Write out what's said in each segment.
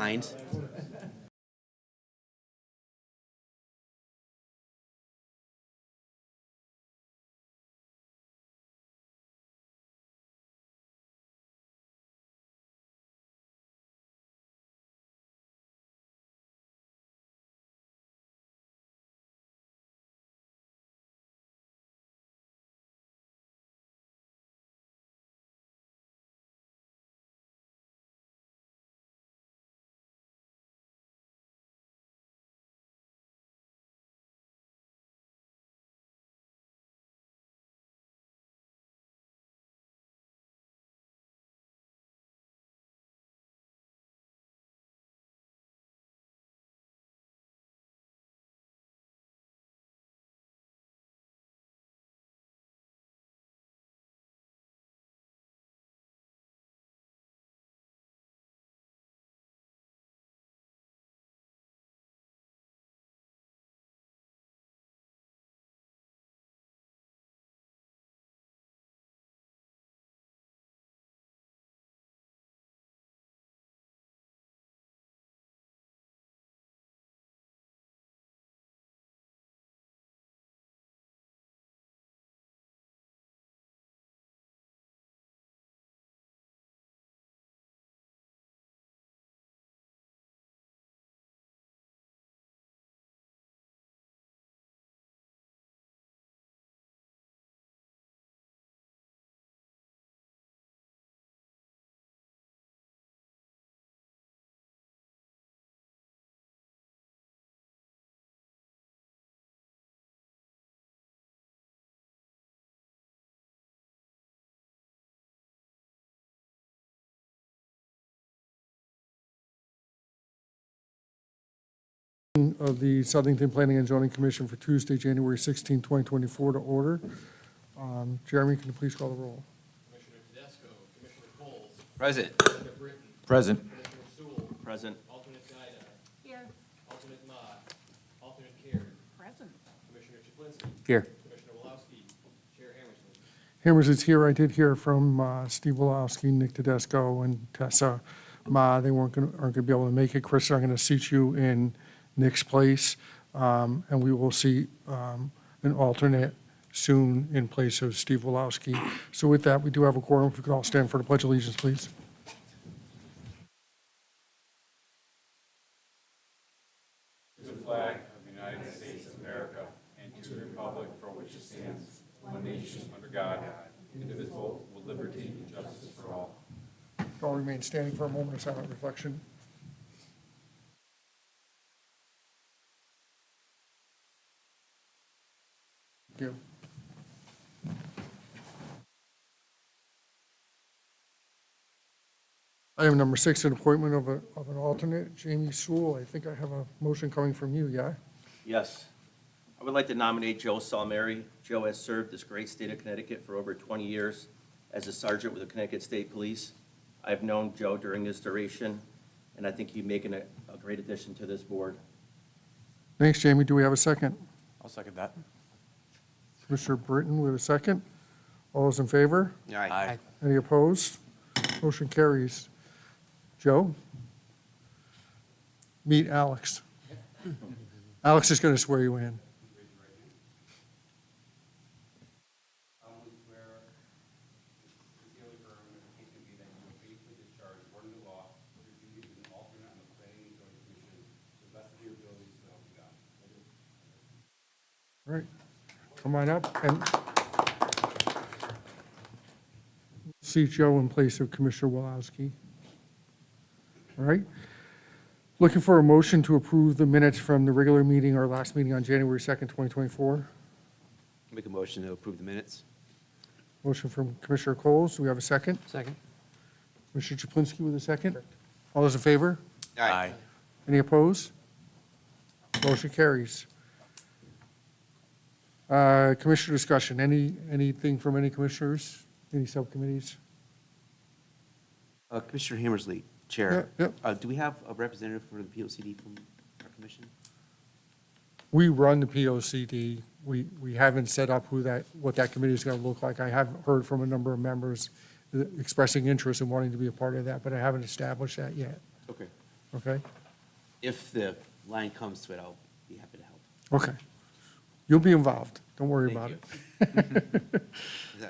Hines. Of the Southington Planning and Zoning Commission for Tuesday, January 16, 2024 to order. Jeremy, can you please call the roll? Commissioner Tedesco, Commissioner Coles, Present. Commissioner Britton, Present. Commissioner Sewell, Present. alternate Guida, Here. alternate Mott, alternate Carey, Present. Commissioner Chaplinsky, Here. Commissioner Wolowski, Chair Hammerson. Hammers is here. I did hear from Steve Wolowski, Nick Tedesco, and Tessa Ma. They aren't going to be able to make it. Chris, I'm going to seat you in Nick's place, and we will see an alternate soon in place of Steve Wolowski. So with that, we do have a quorum. If we could all stand for the Pledge of Allegiance, please. All remain standing for a moment of silent reflection. Thank you. Item number 6, an appointment of an alternate, Jamie Sewell. I think I have a motion coming from you, yeah? Yes. I would like to nominate Joe Salmeri. Joe has served this great state of Connecticut for over 20 years as a sergeant with the Connecticut State Police. I've known Joe during this duration, and I think he's making a great addition to this board. Thanks, Jamie. Do we have a second? I'll second that. Commissioner Britton with a second. All those in favor? Aye. Any opposed? Motion carries. Joe? Meet Alex. Alex is going to swear you in. solemnly swear sincerely affirm that the case may be that you will faithfully discharge according to law your duties as an alternate on the Planning and Zoning Commission to the best of your abilities, so help you God. All right, come on up and see Joe in place of Commissioner Wolowski. All right. Looking for a motion to approve the minutes from the regular meeting, our last meeting on January 2nd, 2024. Make a motion to approve the minutes. Motion from Commissioner Coles. Do we have a second? Second. Commissioner Chaplinsky with a second. All those in favor? Aye. Any opposed? Motion carries. Commissioner discussion. Anything from any commissioners? Any subcommittees? Commissioner Hammersley, Chair. Yeah, Do we have a representative for the POCD from our commission? We run the POCD. We haven't set up what that committee is going to look like. I have heard from a number of members expressing interest in wanting to be a part of that, but I haven't established that yet. Okay. Okay? If the line comes to it, I'll be happy to help. Okay. You'll be involved. Don't worry Thank about you. it.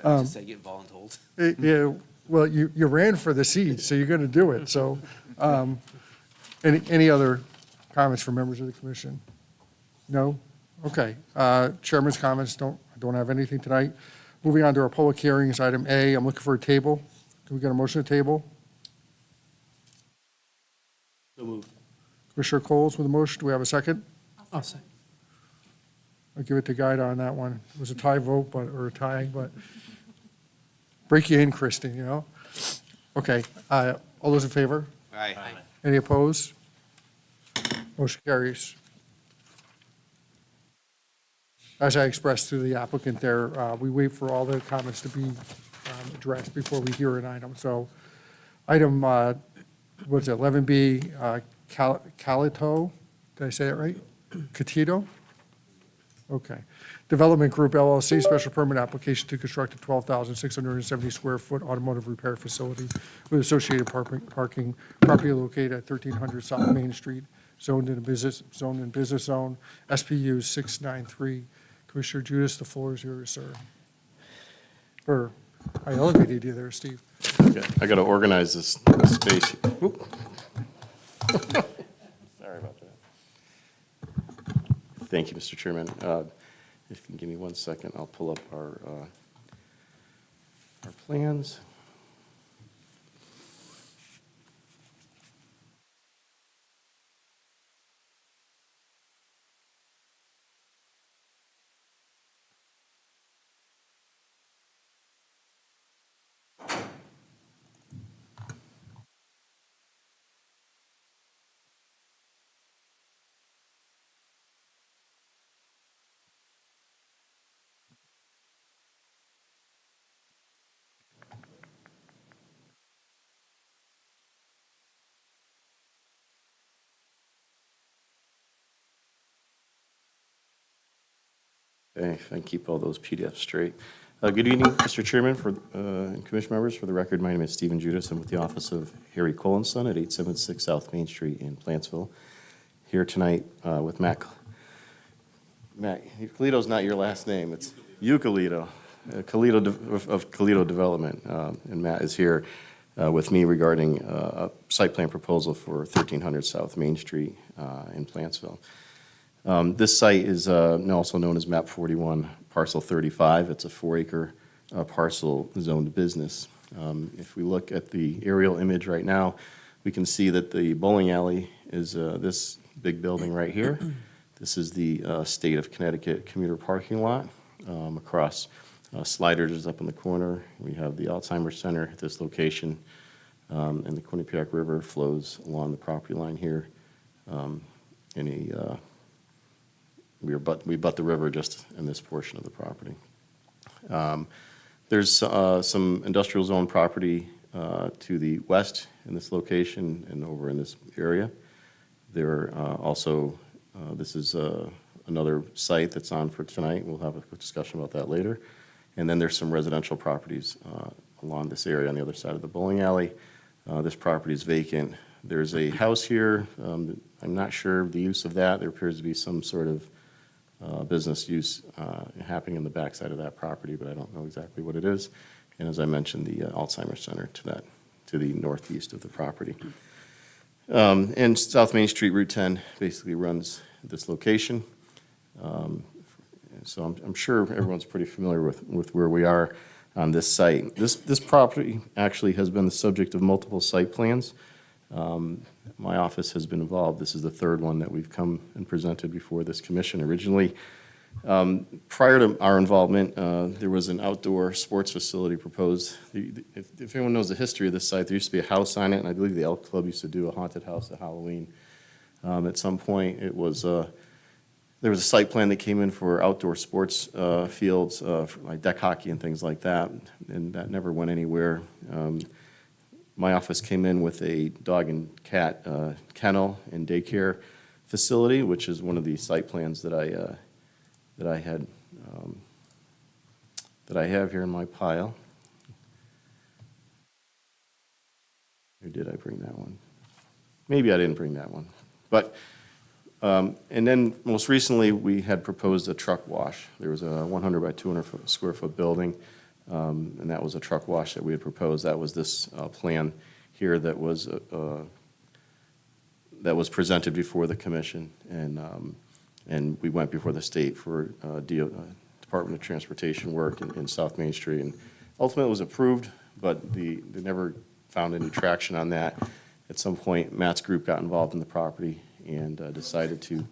I just said get voluntold. Yeah, well, you ran for the seat, so you're going to do it, so. Any other comments from members of the commission? No? Okay. Chairman's comments, I don't have anything tonight. Moving on to our public hearings, item A, I'm looking for a table. Can we get a motion to table? So moved. Commissioner Coles with a motion, do we have a second? I'll say. I'll give it to Guida on that one. It was a tie vote, or a tie, but break you in, Kristen, you know? Okay, all those in favor? Aye. Any opposed? Motion carries. As I expressed to the applicant there, we wait for all the comments to be addressed before we hear an item. So item, what's it, 11B, Calito, did I say that right? Catito? Okay. Development Group LLC, special permit application to construct a 12,670 square foot automotive repair facility with associated parking, property located at 1300 South Main Street, zoned in business zone, SPU 693. Commissioner Judas, the floor is yours, sir. Or, I elevated you there, Steve. Okay, I got to organize this space. Oop. Sorry about that. Thank you, Mr. Chairman. If you can give me 1 second, I'll pull up our plans. Okay, if I can keep all those PDFs straight. Good evening, Mr. Chairman and Commission members. For the record, my name is Stephen Judas. I'm with the office of Harry Cole & Son at 876 South Main Street in Plantsville. Here tonight with Matt. Matt, Calito's not your last name. It's Eucalito, Calito of Calito Development. And Matt is here with me regarding a site plan proposal for 1300 South Main Street in Plantsville. This site is also known as MAP 41, Parcel 35. It's a 4-acre parcel zoned business. If we look at the aerial image right now, we can see that the bowling alley is this big building right here. This is the State of Connecticut commuter parking lot. Across Sliders is up in the corner. We have the Alzheimer's Center at this location, and the Quinnipiac River flows along the property line here we butt the river just in this portion of the property. There's some industrial zone property to the west in this location and over in this area. There also, this is another site that's on for tonight. We'll have a quick discussion about that later. And then there's some residential properties along this area on the other side of the bowling alley. This property is vacant. There's a house here. I'm not sure of the use of that. There appears to be some sort of business use happening in the backside of that property, but I don't know exactly what it is. And as I mentioned, the Alzheimer's Center to the northeast of the property. And South Main Street, Route 10, basically runs this location. So I'm sure everyone's pretty familiar with where we are on this site. This property actually has been the subject of multiple site plans. My office has been involved. This is the third one that we've come and presented before this commission. Originally, prior to our involvement, there was an outdoor sports facility proposed. If anyone knows the history of this site, there used to be a house on it, and I believe the Elk Club used to do a haunted house at Halloween. At some point, there was a site plan that came in for outdoor sports fields, for like deck hockey and things like that, and that never went anywhere. My office came in with a dog and cat kennel and daycare facility, which is one of the site plans that I have here in my pile. Or did I bring that one? maybe I didn't bring that one. But, and then most recently, we had proposed a truck wash. There was a 100 by 200 square foot building, and that was a truck wash that we had proposed. That was this plan here that was presented before the commission, and we went before the state for Department of Transportation work in South Main Street, and ultimately it was approved, but they never found any traction on that. At some point, Matt's group got involved in the property and decided to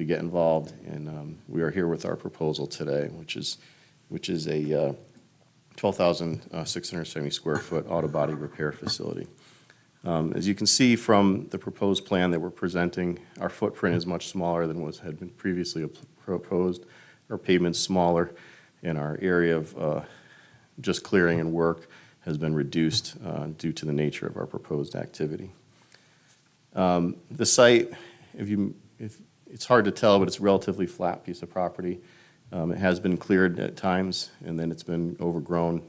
get involved, and we are here with our proposal today, which is a 12,670 square foot auto body repair facility. As you can see from the proposed plan that we're presenting, our footprint is much smaller than what had been previously proposed. Our pavement's smaller, and our area of just clearing and work has been reduced due to the nature of our proposed activity. The site, it's hard to tell, but it's a relatively flat piece of property. It has been cleared at times, and then it's been overgrown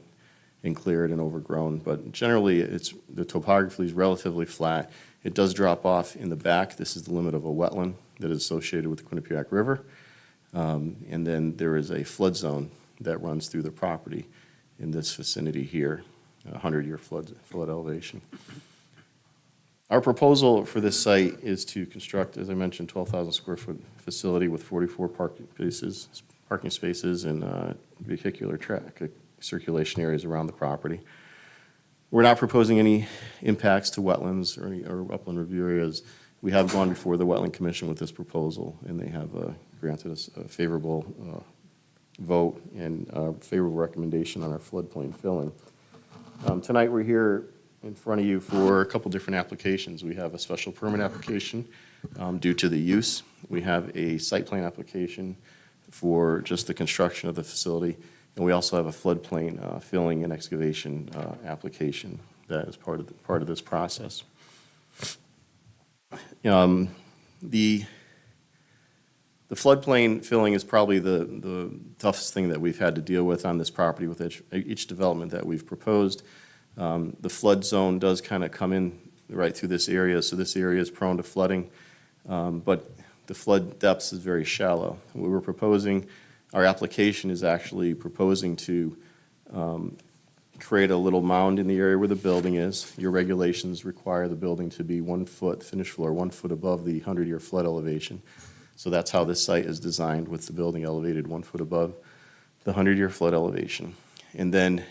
and cleared and overgrown. But generally, the topography is relatively flat. It does drop off in the back. This is the limit of a wetland that is associated with the Quinnipiac River. And then there is a flood zone that runs through the property in this vicinity here, 100-year flood elevation. Our proposal for this site is to construct, as I mentioned, 12,000 square foot facility with 44 parking spaces and vehicular traffic circulation areas around the property. We're not proposing any impacts to wetlands or upland review areas. We have gone before the Wetland Commission with this proposal, and they have granted us a favorable vote and favorable recommendation on our floodplain filling. Tonight, we're here in front of you for a couple different applications. We have a special permit application due to the use. We have a site plan application for just the construction of the facility, and we also have a floodplain filling and excavation application that is part of this process. The floodplain filling is probably the toughest thing that we've had to deal with on this property with each development that we've proposed. The flood zone does kind of come in right through this area, so this area is prone to flooding, but the flood depth is very shallow. We were proposing, our application is actually proposing to create a little mound in the area where the building is. Your regulations require the building to be 1 foot, finished floor, 1 foot above the 100-year flood elevation. So that's how this site is designed, with the building elevated 1 foot above the 100-year flood elevation. And then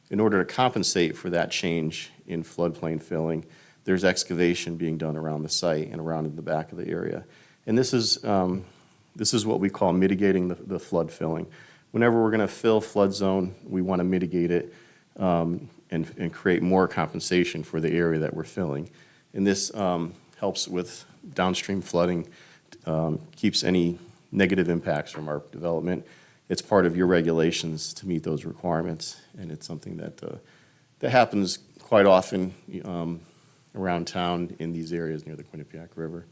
in order to compensate for that change in floodplain filling, there's excavation being done around the site and around in the back of the area. And this is what we call mitigating the flood filling. Whenever we're going to fill flood zone, we want to mitigate it and create more compensation for the area that we're filling. And this helps with downstream flooding, keeps any negative impacts from our development. It's part of your regulations to meet those requirements, and it's something that happens quite often around town in these areas near the Quinnipiac River.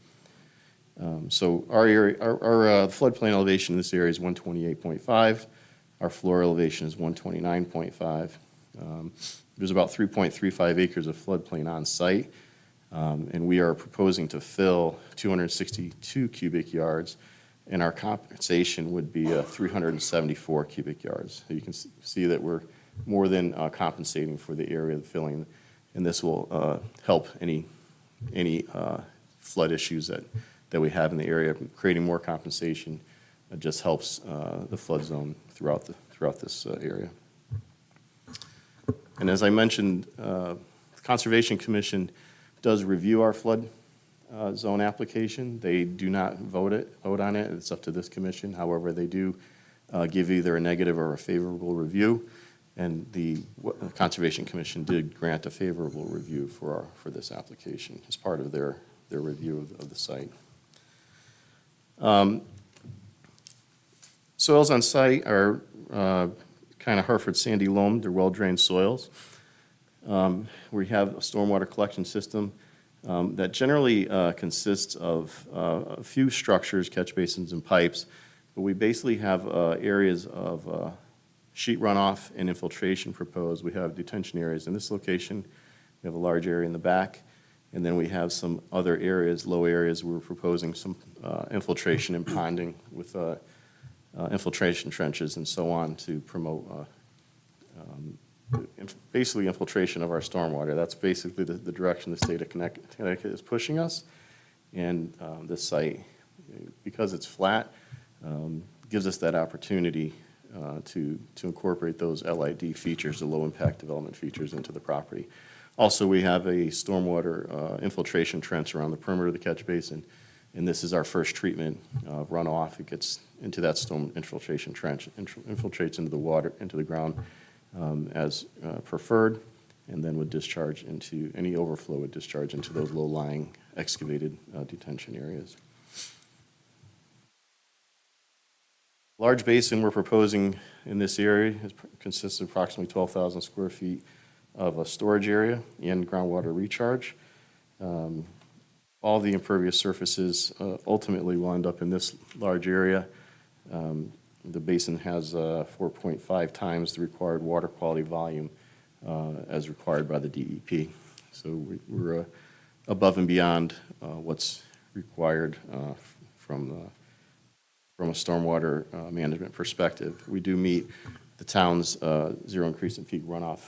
So our floodplain elevation in this area is 128.5. Our floor elevation is 129.5. There's about 3.35 acres of floodplain on site, and we are proposing to fill 262 cubic yards, and our compensation would be 374 cubic yards. So you can see that we're more than compensating for the area of the filling, and this will help any flood issues that we have in the area. Creating more compensation just helps the flood zone throughout this area. And as I mentioned, the Conservation Commission does review our flood zone application. They do not vote on it. It's up to this commission. However, they do give either a negative or a favorable review, and the Conservation Commission did grant a favorable review for this application as part of their review of the site. Soils on site are kind of Hereford sandy loam. They're well-drained soils. We have a stormwater collection system that generally consists of a few structures, catch basins and pipes, but we basically have areas of sheet runoff and infiltration proposed. We have detention areas in this location. We have a large area in the back, And then we have some other areas, low areas, we're proposing some infiltration and ponding with infiltration trenches and so on to promote basically infiltration of our stormwater. That's basically the direction the state of Connecticut is pushing us. And this site, because it's flat, gives us that opportunity to incorporate those LID features, the low-impact development features, into the property. Also, we have a stormwater infiltration trench around the perimeter of the catch basin, and this is our first treatment of runoff. It gets into that storm infiltration trench, infiltrates into the water, into the ground as preferred, and then would discharge into, any overflow would discharge into those low-lying excavated detention areas. Large basin we're proposing in this area consists of approximately 12,000 square feet of a storage area and groundwater recharge. All the impervious surfaces ultimately will end up in this large area. The basin has 4.5 times the required water quality volume as required by the DEP. So we're above and beyond what's required from a stormwater management perspective. We do meet the town's zero increase in peak runoff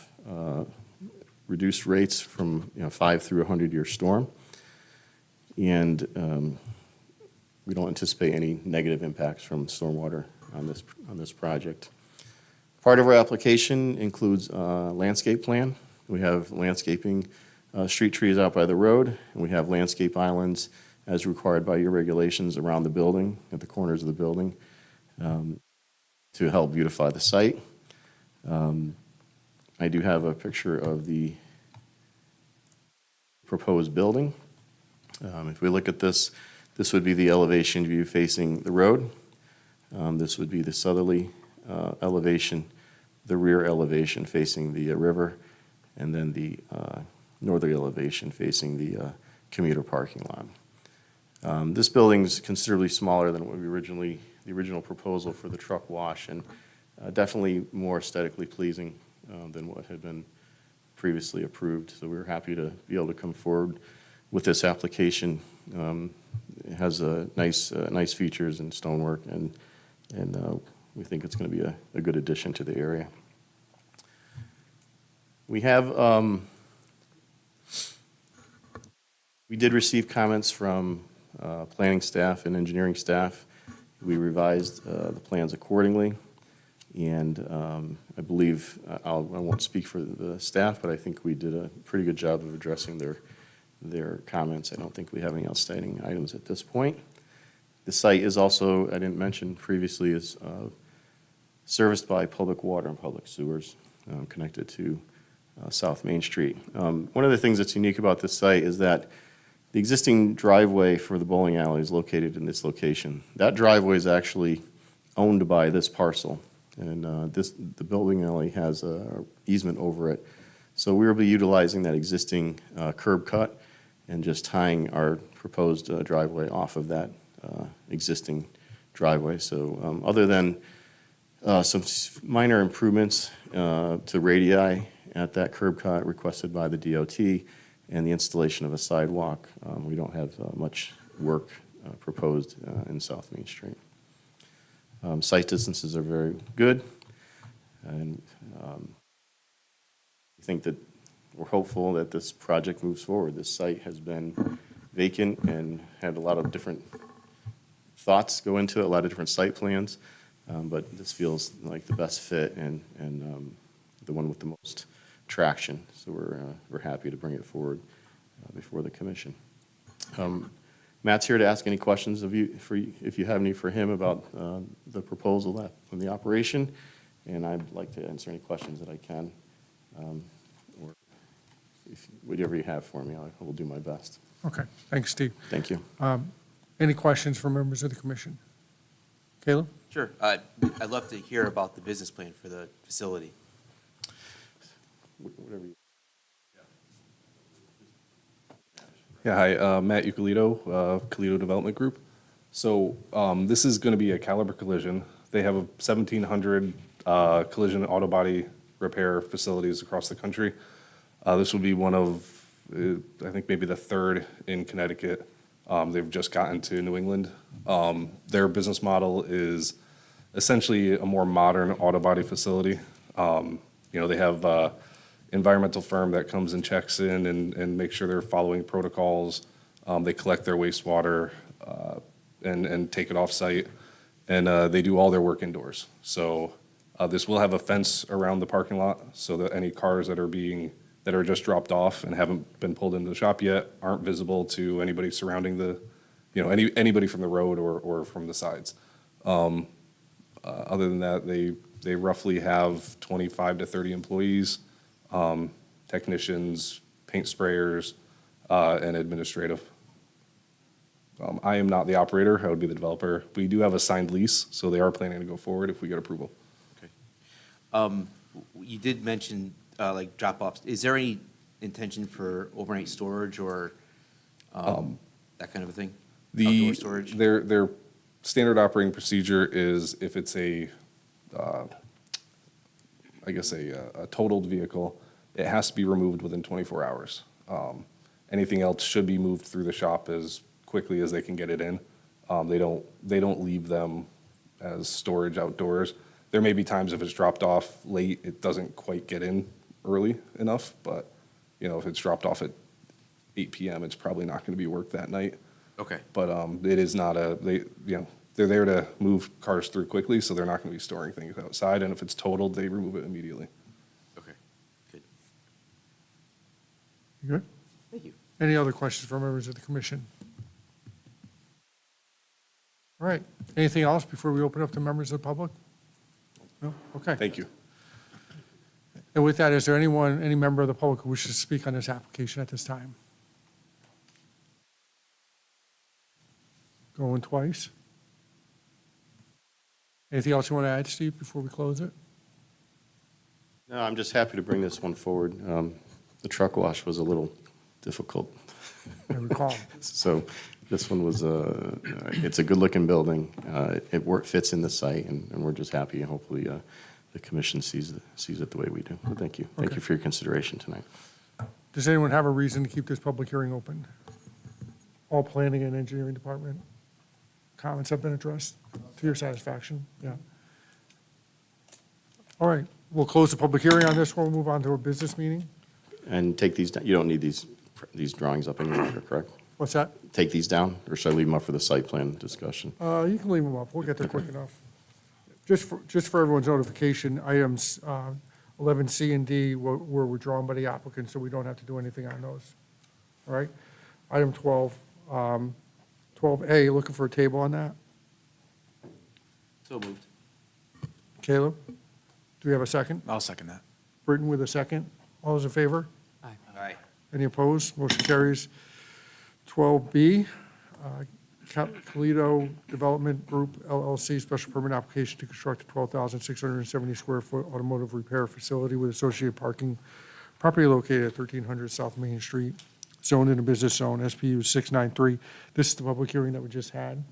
reduced rates from 5 through 100-year storm. And we don't anticipate any negative impacts from stormwater on this project. Part of our application includes a landscape plan. We have landscaping, street trees out by the road, and we have landscape islands as required by your regulations around the building, at the corners of the building, to help beautify the site. I do have a picture of the proposed building. If we look at this, this would be the elevation view facing the road. This would be the southerly elevation, the rear elevation facing the river, and then the northerly elevation facing the commuter parking lot. This building is considerably smaller than what the original proposal for the truck wash, and definitely more aesthetically pleasing than what had been previously approved. So we were happy to be able to come forward with this application. It has nice features and stonework, and we think it's going to be a good addition to the area. We did receive comments from planning staff and engineering staff. We revised the plans accordingly, and I believe, I won't speak for the staff, but I think we did a pretty good job of addressing their comments. I don't think we have any outstanding items at this point. The site is also, I didn't mention previously, is serviced by public water and public sewers connected to South Main Street. One of the things that's unique about this site is that the existing driveway for the bowling alley is located in this location. That driveway is actually owned by this parcel, and the bowling alley has an easement over it. So we will be utilizing that existing curb cut and just tying our proposed driveway off of that existing driveway. So other than some minor improvements to radii at that curb cut requested by the DOT and the installation of a sidewalk, we don't have much work proposed in South Main Street. Site distances are very good, and I think that we're hopeful that this project moves forward. This site has been vacant and had a lot of different thoughts go into it, a lot of different site plans, but this feels like the best fit and the one with the most traction. So we're happy to bring it forward before the commission. Matt's here to ask any questions if you have any for him about the proposal and the operation, and I'd like to answer any questions that I can. Or whatever you have for me, I will do my best. Okay, thanks, Steve. Thank you. Any questions from members of the commission? Caleb? Sure. I'd love to hear about the business plan for the facility. Whatever you. Yeah, hi, Matt Eucalito, Calito Development Group. So this is going to be a caliber collision. They have 1,700 collision auto body repair facilities across the country. This will be one of I think maybe the third in Connecticut. They've just gotten to New England. Their business model is essentially a more modern auto body facility. They have an environmental firm that comes and checks in and makes sure they're following protocols. They collect their wastewater and take it off-site, and they do all their work indoors. So this will have a fence around the parking lot so that any cars that are just dropped off and haven't been pulled into the shop yet aren't visible to anybody surrounding anybody from the road or from the sides. Other than that, they roughly have 25 to 30 employees, technicians, paint sprayers, and administrative. I am not the operator, I would be the developer. We do have a signed lease, so they are planning to go forward if we get approval. Okay. You did mention, like drop-offs. Is there any intention for overnight storage or that kind of a thing? Outdoor storage? Their standard operating procedure is if it's a totaled vehicle, it has to be removed within 24 hours. Anything else should be moved through the shop as quickly as they can get it in. They don't leave them as storage outdoors. There may be times if it's dropped off late, it doesn't quite get in early enough, but if it's dropped off at 8 p.m., it's probably not going to be worked that night. Okay. But it is not they're there to move cars through quickly, so they're not going to be storing things outside, and if it's totaled, they remove it immediately. Okay. Good. You good? Thank you. Any other questions from members of the commission? All right, anything else before we open up to members of the public? No? Okay. Thank you. And with that, is there any member of the public who wishes to speak on this application at this time? Going twice? Anything else you want to add, Steve, before we close it? No, I'm just happy to bring this one forward. The truck wash was a little difficult. I recall. So this one was it's a good-looking building. It fits in the site, and we're just happy. Hopefully, the commission sees it the way we do. But thank you. Thank Okay. you for your consideration tonight. Does anyone have a reason to keep this public hearing open? All planning and engineering department comments have been addressed to your satisfaction? Yeah. All right, we'll close the public hearing on this one. We'll move on to a business meeting. And take these down. You don't need these drawings up any longer, correct? What's that? Take these down, or should I leave them up for the site plan discussion? You can leave them up. We'll get there quick enough. Just for everyone's notification, items 11C and D were withdrawn by the applicant, so we don't have to do anything on those. All right? Item 12, 12A, looking for a table on that. So moved. Caleb, do we have a second? I'll second that. Britton with a second. All those in favor? Aye. Any opposed? Motion carries. 12B, Toledo Development Group LLC, special permit application to construct a 12,670 square foot automotive repair facility with associated parking, property located at 1300 South Main Street, zoned in a business zone, SPU 693. This is the public hearing that we just had.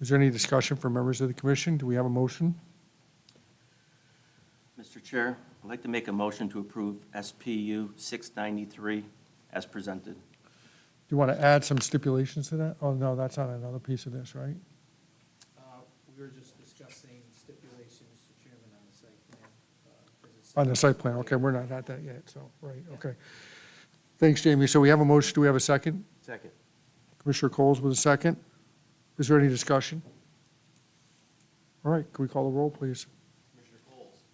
Is there any discussion from members of the commission? Do we have a motion? Mr. Chair, I'd like to make a motion to approve SPU 693 as presented. Do you want to add some stipulations to that? Oh, no, that's on another piece of this, right? We were just discussing stipulations, Mr. Chairman, on the site plan. 'Cause it's- On the site plan, okay, we're not at that yet, so, right, okay. Thanks, Jamie. So we have a motion, do we have a second? Second. Commissioner Coles with a second. Is there any discussion? All right, can we call the roll, please? Commissioner Coles,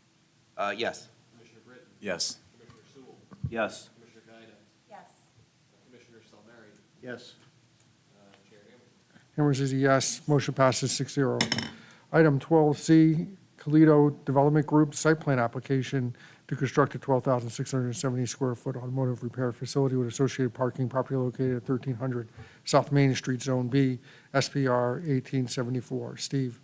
Yes. Commissioner Britton, Yes. Commissioner Sewell, Yes. Commissioner Guida, Yes. Commissioner Salmeri, Yes. Chair Hammond. Hammers is a yes. Motion passes 6-0. Item 12C, Toledo Development Group Site Plan Application to construct a 12,670 square foot automotive repair facility with associated parking, property located at 1300 South Main Street, Zone B, SPR 1874. Steve?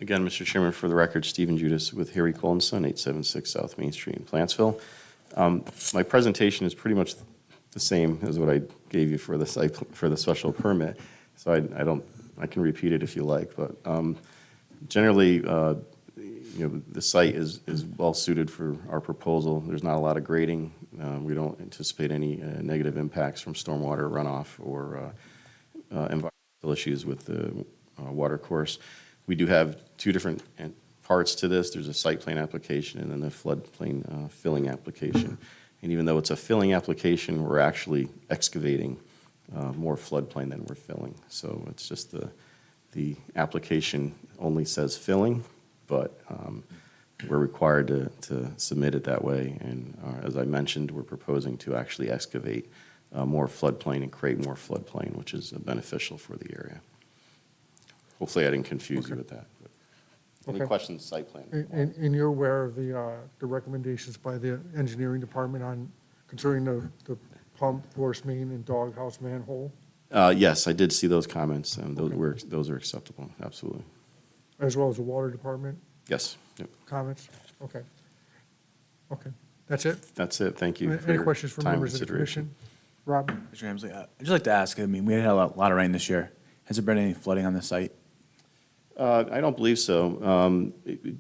Again, Mr. Chairman, for the record, Stephen Judas with Harry Cole and Son, 876 South Main Street in Plantsville. My presentation is pretty much the same as what I gave you for the site, for the special permit, so I can repeat it if you like, but generally, the site is well suited for our proposal. There's not a lot of grading. We don't anticipate any negative impacts from stormwater runoff or environmental issues with the water course. We do have two different parts to this. There's a site plan application and then the floodplain filling application. And even though it's a filling application, we're actually excavating more floodplain than we're filling. So it's just the application only says filling, but we're required to submit it that way. And as I mentioned, we're proposing to actually excavate more floodplain and create more floodplain, which is beneficial for the area. Hopefully I didn't confuse you with that. But any Okay. questions, site plan? And you're aware of the recommendations by the engineering department on concerning the pump, force main, and doghouse manhole, Yes, I did see those comments, and those are acceptable, absolutely. as well as the water department Yes, yep. comments? Okay. Okay, that's it? That's it, thank you for Any your questions from time and members of the consideration. commission? Rob? Mr. Hamsley, I'd just like to ask, I mean, we had a lot of rain this year. Has there been any flooding on the site? I don't believe so.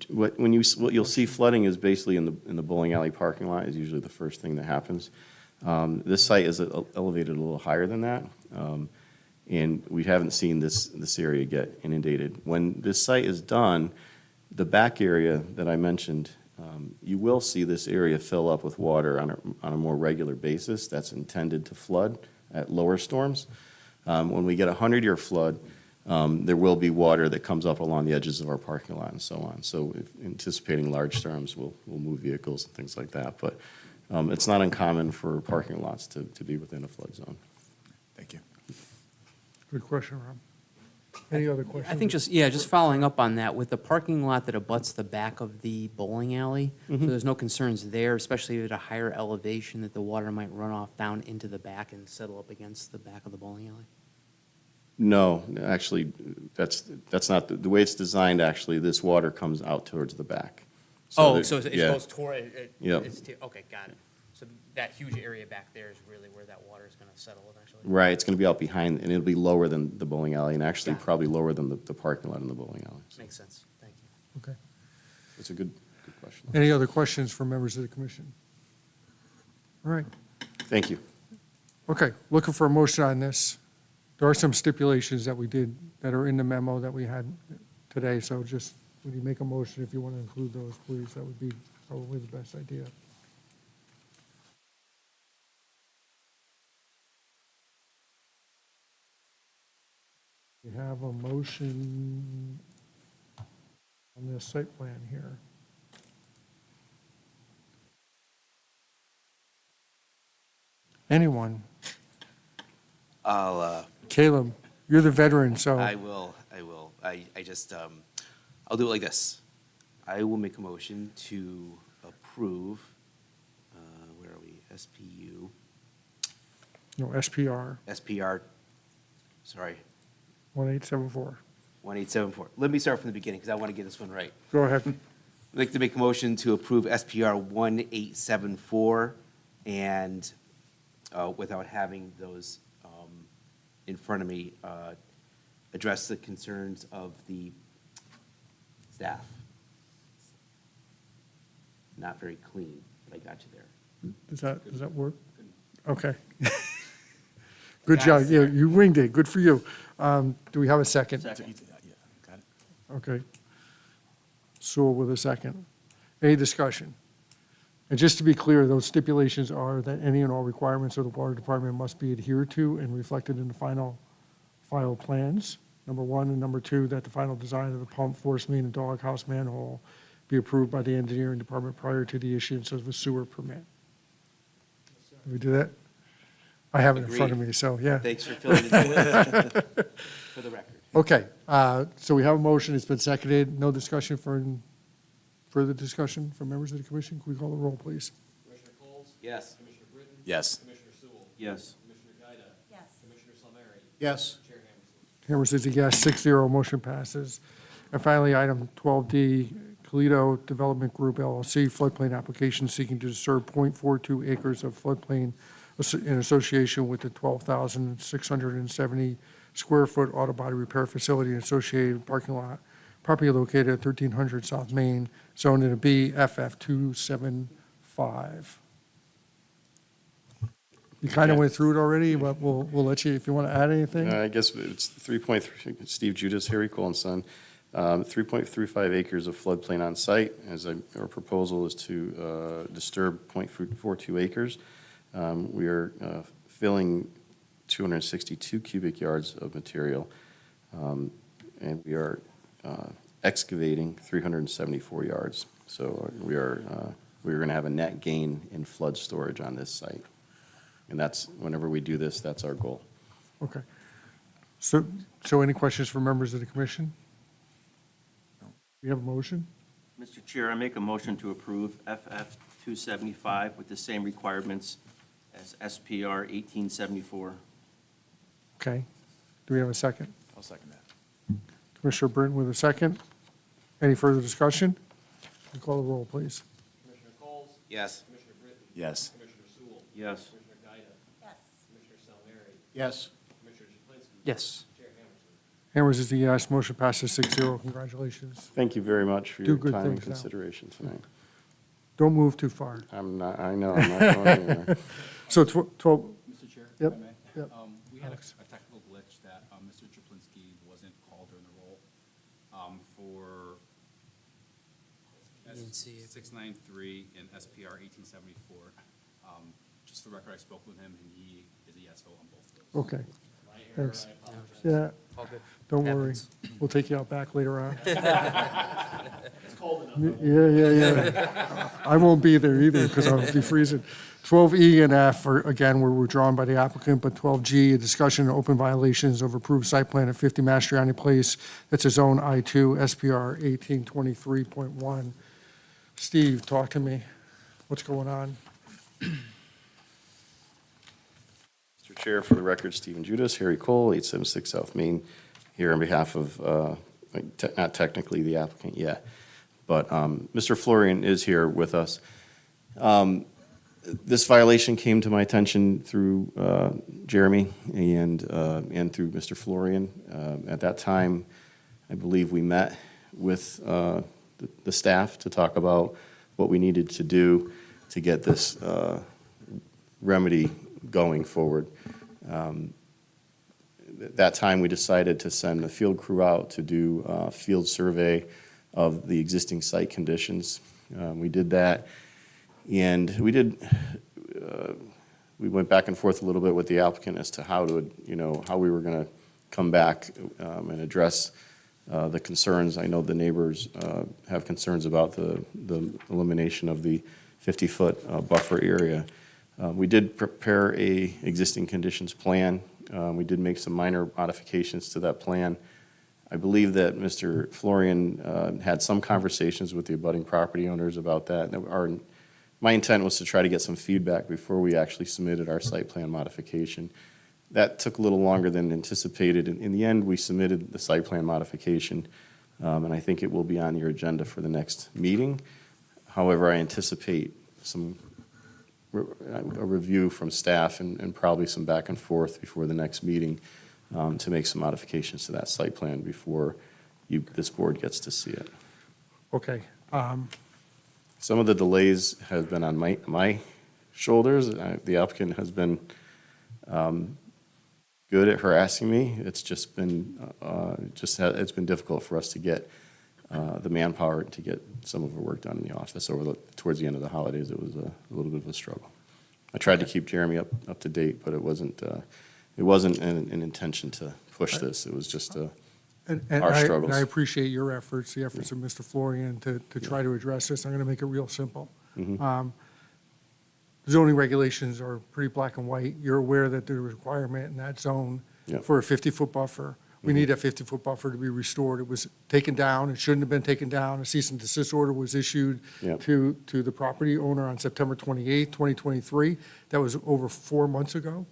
What you'll see flooding is basically in the bowling alley parking lot is usually the first thing that happens. This site is elevated a little higher than that, and we haven't seen this area get inundated. When this site is done, the back area that I mentioned, you will see this area fill up with water on a more regular basis. That's intended to flood at lower storms. When we get a 100-year flood, there will be water that comes up along the edges of our parking lot and so on. So anticipating large storms, we'll move vehicles and things like that. But it's not uncommon for parking lots to be within a flood zone. Thank you. Good question, Rob. Any other questions? I think just following up on that, with the parking lot that abuts the back of the bowling alley, so there's no concerns there, especially at a higher elevation, that the water might run off down into the back and settle up against the back of the bowling alley? No, actually, that's not, the way it's designed, actually, this water comes out towards the back. Oh, that- so it yeah. goes toward, Yep. okay, got it. So that huge area back there is really where that water is going to settle eventually? Right, it's going to be out behind, and it'll be lower than the bowling alley, and actually Got it. probably lower than the parking lot in the bowling alley. So Makes sense, thank you. Okay. it's a good question. Any other questions from members of the commission? All right. Thank you. Okay, looking for a motion on this. There are some stipulations that we did, that are in the memo that we had today, so just, when you make a motion, if you want to include those, please, that would be probably the best idea. We have a motion on this site plan here. Anyone? I'll, Caleb, you're the veteran, so. I will. I just, I'll do it like this. I will make a motion to approve, where are we? SPU, No, SPR SPR, sorry, 1874. 1874. Let me start from the beginning because I want to get this one right. Go ahead. I'd like to make a motion to approve SPR 1874 and without having those in front of me, address the concerns of the staff. Not very clean, but I got you there. Does that work? Okay. Good job. Yeah, you winged it. Good for you. Do we have a second? Second. Yeah, got it. Okay. Sewell with a second. Any discussion? And just to be clear, those stipulations are that any and all requirements of the water department must be adhered to and reflected in the final plans, number one, and number two, that the final design of the pump, force main, and doghouse manhole be approved by the engineering department prior to the issuance of a sewer permit. Did we do that? I have it in front of me, so, yeah. Thanks for filling it in for the record. Okay, so we have a motion, it's been seconded, no discussion further discussion from members of the commission? Can we call the roll, please? Commissioner Coles? Yes. Commissioner Britton? Yes. Commissioner Sewell? Yes. Commissioner Gaida? Yes. Commissioner Salmieri? Yes. Chair Hammerstein? Hammer says a yes, 6-0, motion passes. And finally, item 12D, Toledo Development Group LLC, floodplain application seeking to disturb .42 acres of floodplain in association with the 12,670 square foot auto body repair facility and associated parking lot property located at 1300 South Main, zoned in a B, FF 275. You kind of Okay. went through it already, but we'll let you, if you want to add anything. I guess it's 3.3, Steve Judas, Harry Cole and Son, 3.35 acres of floodplain on site. Our proposal is to disturb .42 acres. We are filling 262 cubic yards of material, and we are excavating 374 yards. So we're going to have a net gain in flood storage on this site. And that's, whenever we do this, that's our goal. Okay. So any questions for members of the commission? We have a motion? Mr. Chair, I make a motion to approve FF 275 with the same requirements as SPR 1874. Okay. Do we have a second? I'll second that. Commissioner Britton with a second. Any further discussion? We call the roll, please. Commissioner Coles? Yes. Commissioner Britton? Yes. Commissioner Sewell? Yes. Commissioner Gaida? Yes. Commissioner Salmieri? Yes. Commissioner Japlinsky? Yes. Chair Hammerson? Hammers is a yes. Motion passes 6-0. Congratulations. Thank you very much for Do your good time and things now. consideration tonight. Don't move too far. I'm not, I know, I'm not going anywhere. So 12, Mr. Chair, if Yep, I may. yep. We had Alex. a technical glitch that Mr. Chaplinsky wasn't called during the roll for didn't see it. 693 and SPR 1874. Just for the record, I spoke with him, and he is a yes vote on both of those. Okay. My error, Thanks. I apologize. Yeah, All good. don't worry. Happens. We'll take you out back later on. It's cold enough. Yeah. I won't be there either because I'll be freezing. 12E and F are, again, were withdrawn by the applicant, but 12G, a discussion of open violations of approved site plan at 50 Mastriani Place. That's a zone I2, SPR 1823.1. Steve, talk to me. What's going on? Mr. Chair, for the record, Stephen Judas, Harry Cole, 876 South Main, here on behalf of, not technically the applicant yet, but Mr. Florian is here with us. This violation came to my attention through Jeremy and through Mr. Florian. At that time, I believe we met with the staff to talk about what we needed to do to get this remedy going forward. At that time, we decided to send a field crew out to do a field survey of the existing site conditions. We did that, and we went back and forth a little bit with the applicant as to how we were going to come back and address the concerns. I know the neighbors have concerns about the elimination of the 50-foot buffer area. We did prepare a existing conditions plan. We did make some minor modifications to that plan. I believe that Mr. Florian had some conversations with the abutting property owners about that. My intent was to try to get some feedback before we actually submitted our site plan modification. That took a little longer than anticipated. In the end, we submitted the site plan modification, and I think it will be on your agenda for the next meeting. However, I anticipate a review from staff and probably some back and forth before the next meeting to make some modifications to that site plan before this board gets to see it. Okay. Some of the delays have been on my shoulders. The applicant has been good at harassing me. It's just been it's been difficult for us to get the manpower to get some of the work done in the office towards the end of the holidays. It was a little bit of a struggle. I tried to keep Jeremy up to date, but it wasn't an intention to push this. It was just And our I struggles. appreciate your efforts, the efforts of Mr. Florian to try to address this. I'm going to make it real simple. Zoning regulations are pretty black and white. You're aware that there's a requirement in that zone Yep. for a 50-foot buffer. We need that 50-foot buffer to be restored. It was taken down. It shouldn't have been taken down. A cease and desist order was issued Yep. to the property owner on September 28th, 2023. That was over 4 months ago.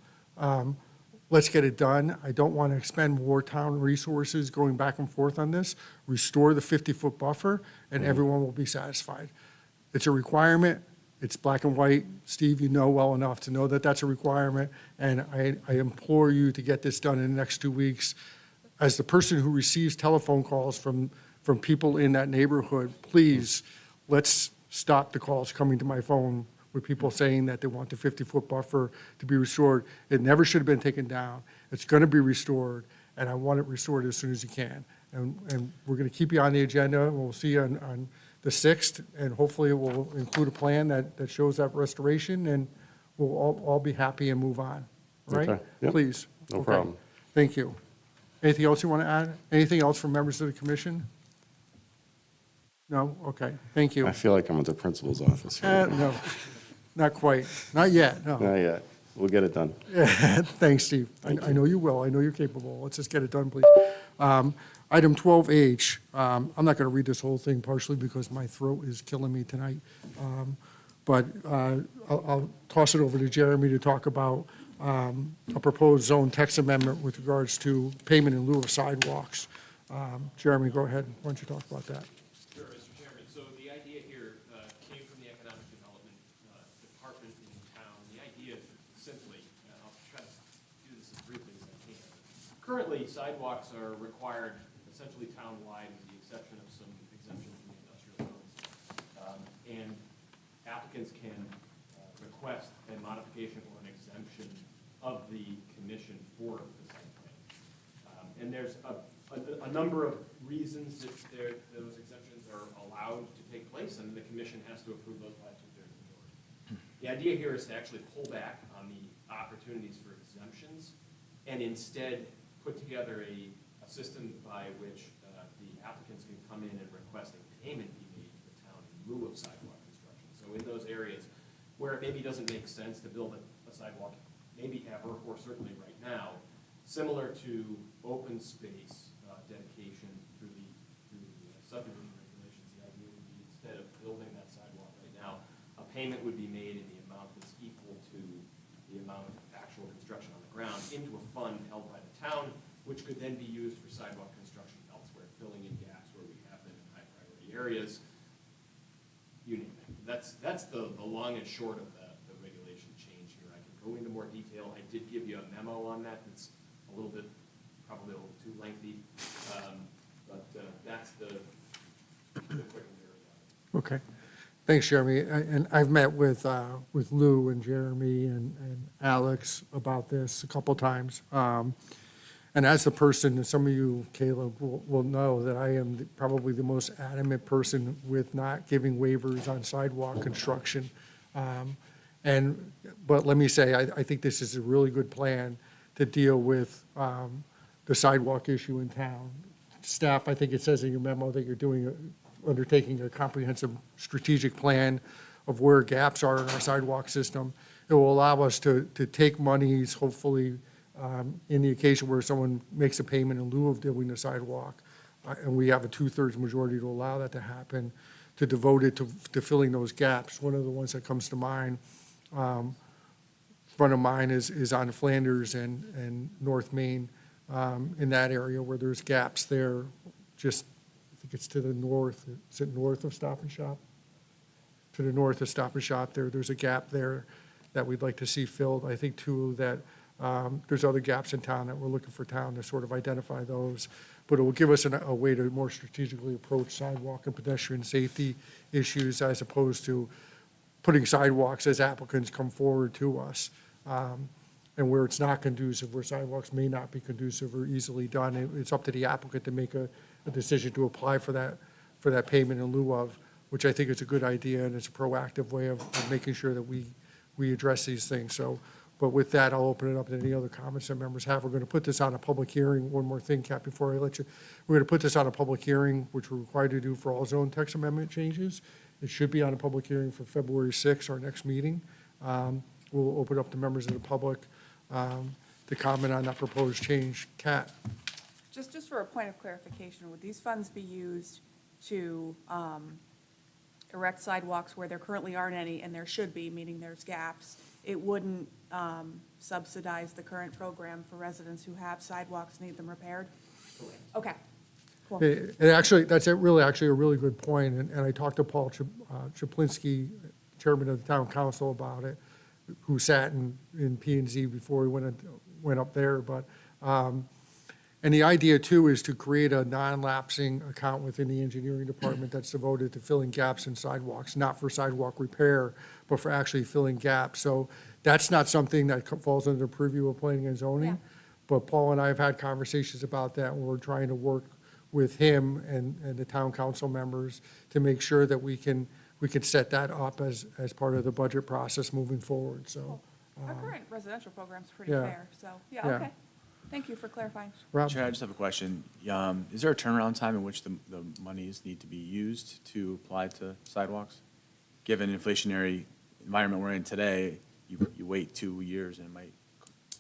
Let's get it done. I don't want to expend more town resources going back and forth on this. Restore the 50-foot buffer, and everyone will be satisfied. It's a requirement. It's black and white. Steve, you know well enough to know that that's a requirement, and I implore you to get this done in the next 2 weeks. As the person who receives telephone calls from from people in that neighborhood, please, let's stop the calls coming to my phone with people saying that they want the 50-foot buffer to be restored. It never should have been taken down. It's going to be restored, and I want it restored as soon as you can. And we're going to keep you on the agenda, and we'll see you on the 6th, and hopefully it will include a plan that shows that restoration, and we'll all be happy and move on. All right? Okay. Yep. Please. No Okay. problem. Thank you. Anything else you want to add? Anything else from members of the commission? No? Okay, thank you. I feel like I'm at the principal's office here. No, not quite. Not yet, no. Not yet. We'll get it done. Thanks, Steve. I know you will. I know you're capable. Let's just get it done, please. Item 12H, I'm not going to read this whole thing partially because my throat is killing me tonight. But I'll toss it over to Jeremy to talk about a proposed zone text amendment with regards to payment in lieu of sidewalks. Jeremy, go ahead. Why don't you talk about that? Sure, Mr. Chairman. So the idea here came from the Economic Development Department in town. The idea simply, and I'll try to do this as briefly as I can. Currently, sidewalks are required essentially town-wide with the exception of some exemptions in the industrial zones. And applicants can request a modification or an exemption of the commission for the site plan. And there's a number of reasons that those exemptions are allowed to take place, and the commission has to approve those by a 2/3 majority. The idea here is to actually pull back on the opportunities for exemptions and instead put together a system by which the applicants can come in and request a payment be made to the town in lieu of sidewalk construction. So in those areas where it maybe doesn't make sense to build a sidewalk, maybe ever, or certainly right now, similar to open space dedication through the subdivision regulations, the idea would be instead of building that sidewalk right now, a payment would be made in the amount that's equal to the amount of actual construction on the ground into a fund held by the town, which could then be used for sidewalk construction elsewhere, filling in gaps where we have them in high priority areas. You name it. That's the long and short of the regulation change here. I can go into more detail. I did give you a memo on that that's a little bit, probably a little too lengthy. But that's the quick and dirty of it. Okay. Thanks, Jeremy. And I've met with Lou and Jeremy and Alex about this a couple times. And as the person, and some of you, Caleb, will know that I am probably the most adamant person with not giving waivers on sidewalk construction. But let me say, I think this is a really good plan to deal with the sidewalk issue in town. Staff, I think it says in your memo that you're undertaking a comprehensive strategic plan of where gaps are in our sidewalk system. It will allow us to take monies, hopefully, in the occasion where someone makes a payment in lieu of doing the sidewalk, and we have a 2/3 majority to allow that to happen, to devote it to filling those gaps. One of the ones that comes to mind, front of mine is on Flanders and North Main, in that area where there's gaps there, just, I think it's to the north, is it north of Stop and Shop? To the north of Stop and Shop there's a gap there that we'd like to see filled. I think too that there's other gaps in town that we're looking for town to sort of identify those. But it will give us a way to more strategically approach sidewalk and pedestrian safety issues as opposed to putting sidewalks as applicants come forward to us. And where it's not conducive, where sidewalks may not be conducive or easily done, it's up to the applicant to make a decision to apply for that payment in lieu of, which I think is a good idea, and it's a proactive way of making sure that we address these things. So, but with that, I'll open it up to any other comments that members have. We're going to put this on a public hearing. One more thing, Cap, before I let you. We're going to put this on a public hearing, which we're required to do for all zone text amendment changes. It should be on a public hearing for February 6th, our next meeting. We'll open up to members of the public to comment on that proposed change. Kat? Just for a point of clarification, would these funds be used to erect sidewalks where there currently aren't any, and there should be, meaning there's gaps? It wouldn't subsidize the current program for residents who have sidewalks, need them repaired? Okay, cool. That's a really good point, and I talked to Paul Chaplinsky, chairman of the town council, about it, who sat in P and Z before we went up there, but And the idea too is to create a non-lapsing account within the engineering department that's devoted to filling gaps in sidewalks, not for sidewalk repair, but for actually filling gaps. So that's not something that falls under the purview of planning and Yeah. zoning. But Paul and I have had conversations about that, and we're trying to work with him and the town council members to make sure that we can set that up as part of the budget process moving forward, so. Our current residential program's pretty yeah. fair, so, yeah, Yeah. okay. Thank you for clarifying. Rob? Chair, I just have a question. Is there a turnaround time in which the monies need to be used to apply to sidewalks? Given inflationary environment we're in today, you wait 2 years and it might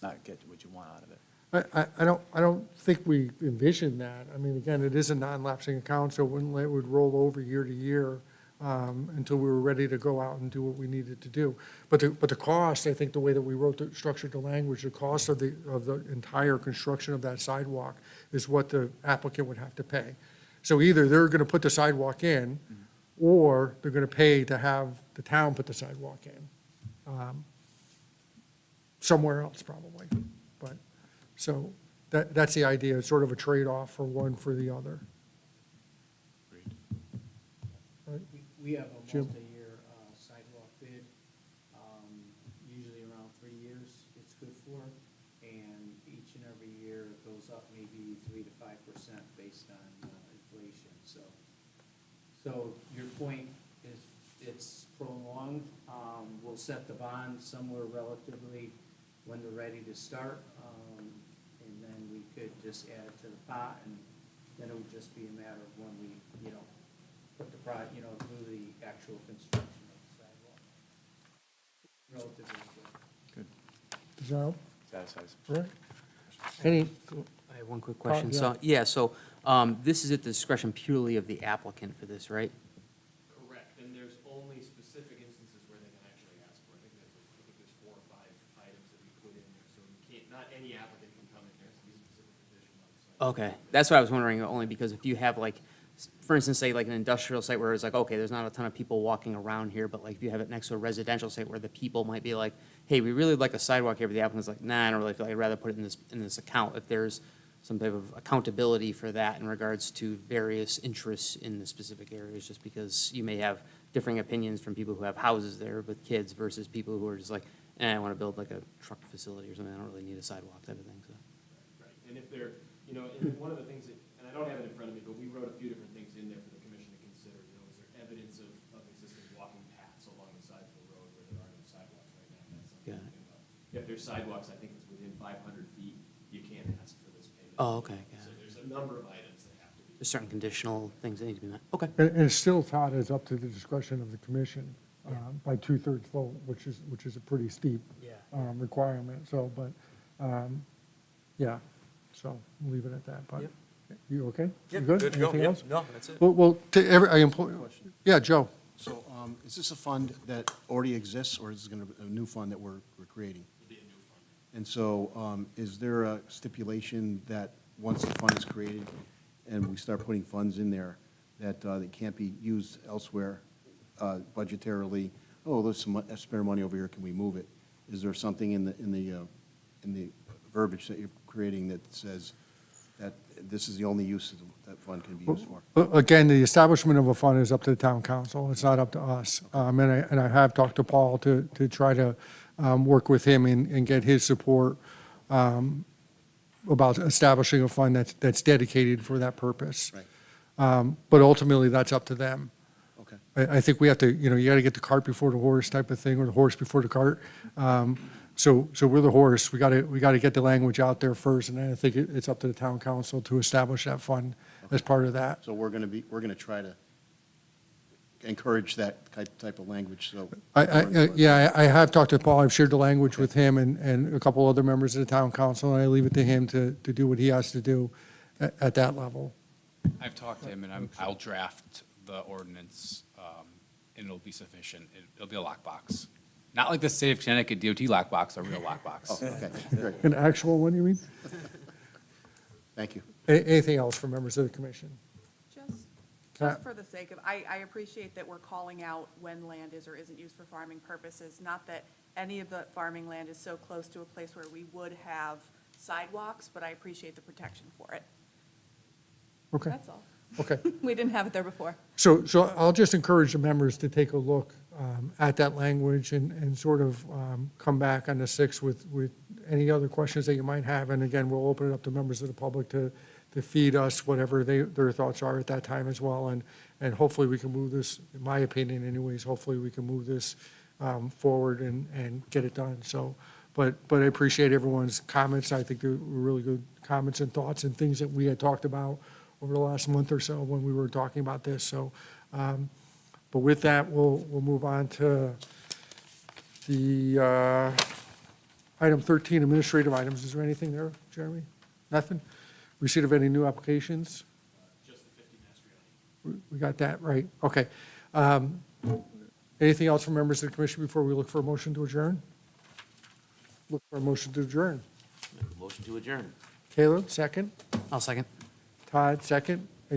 not get what you want out of it. I don't think we envision that. I mean, again, it is a non-lapsing account, so it would roll over year to year until we were ready to go out and do what we needed to do. But the cost, I think the way that we structured the language, the cost of the entire construction of that sidewalk is what the applicant would have to pay. So either they're going to put the sidewalk in, or they're going to pay to have the town put the sidewalk in. Somewhere else probably, but, so that's the idea. It's sort of a trade-off for one for the other. We have a Jim? multi-year sidewalk bid, usually around 3 years it's good for, and each and every year it goes up maybe 3 to 5% based on inflation, so. So your point is, it's prolonged, we'll set the bond somewhere relatively when they're ready to start, and then we could just add it to the pot, and then it would just be a matter of when we, put the do the actual construction of the sidewalk. Relatively quick. Does that help? Satisfies. All right. Any, I have one quick question. yeah. So, so this is at the discretion purely of the applicant for this, right? Correct, and there's only specific instances where they can actually ask for it. I think there's 4 or 5 items that we put in there, so you can't, not any applicant can come in here, so these are specific conditions on the site. Okay, that's what I was wondering, only because if you have like, for instance, say like an industrial site where it's like, okay, there's not a ton of people walking around here, but like if you have it next to a residential site where the people might be like, hey, we really like a sidewalk here, but the applicant's like, nah, I don't really feel like, I'd rather put it in this account. If there's some type of accountability for that in regards to various interests in the specific areas, just because you may have differing opinions from people who have houses there with kids versus people who are just like, I want to build like a truck facility or something, I don't really need a sidewalk type of thing, so. Right, and if they're, and one of the things that, and I don't have it in front of me, but we wrote a few different things in there for the commission to consider. Is there evidence of existing walking paths along the sides of the road where there are no sidewalks right now? That's something Got to it. think about. If there's sidewalks, I think it's within 500 feet, you can't ask for this payment. Oh, okay, got So it. there's a number of items that have to be. There's certain conditional things that need to be met. Okay. and it's still, Todd, is up to the discretion of the commission by 2/3 vote, which is a pretty steep requirement, so, but, yeah, so we'll leave it at that, but, you okay? You good? Anything else? No, that's it. Well, to I employ, yeah, Joe. So is this a fund that already exists, or is this going to be a new fund that we're creating? And so is there a stipulation that once the fund is created and we start putting funds in there, that they can't be used elsewhere budgetarily? Oh, there's some spare money over here, can we move it? Is there something in the verbiage that you're creating that says that this is the only use that fund can be used for? Again, the establishment of a fund is up to the town council. It's not up to us. And I have talked to Paul to try to work with him and get his support about establishing a fund that's dedicated for that purpose. Right. But ultimately, that's up to them. Okay. I think we have to, you got to get the cart before the horse type of thing, or the horse before the cart. So we're the horse. We got to get the language out there first, and then I think it's up to the town council to establish that fund as part of that. So we're going to try to encourage that type of language, so. I have talked to Paul. I've shared the language with him and a couple other members of the town council, and I leave it to him to do what he has to do at that level. I've talked to him, and I'll draft the ordinance, and it'll be sufficient. It'll be a lockbox. Not like the state of Connecticut DOT lockbox, a real lockbox. Oh, okay, great. An actual one, you mean? Thank you. Anything else from members of the commission? Just for the sake of, I appreciate that we're calling out when land is or isn't used for farming purposes, not that any of the farming land is so close to a place where we would have sidewalks, but I appreciate the protection for it. Okay, That's all. okay. We didn't have it there before. So I'll just encourage the members to take a look at that language and sort of come back on the 6th with any other questions that you might have. And again, we'll open it up to members of the public to feed us whatever their thoughts are at that time as well. And hopefully we can move this, in my opinion anyways, hopefully we can move this forward and get it done. So, but I appreciate everyone's comments. I think they were really good comments and thoughts and things that we had talked about over the last month or so when we were talking about this. So, but with that, we'll move on to the item 13, administrative items. Is there anything there, Jeremy? Nothing? Receipt of any new applications? Just the 50 Mastriani. We got that, right? Okay. Anything else from members of the commission before we look for a motion to adjourn? Look for a motion to adjourn. Motion to adjourn. Caleb, second. I'll second. Todd, second.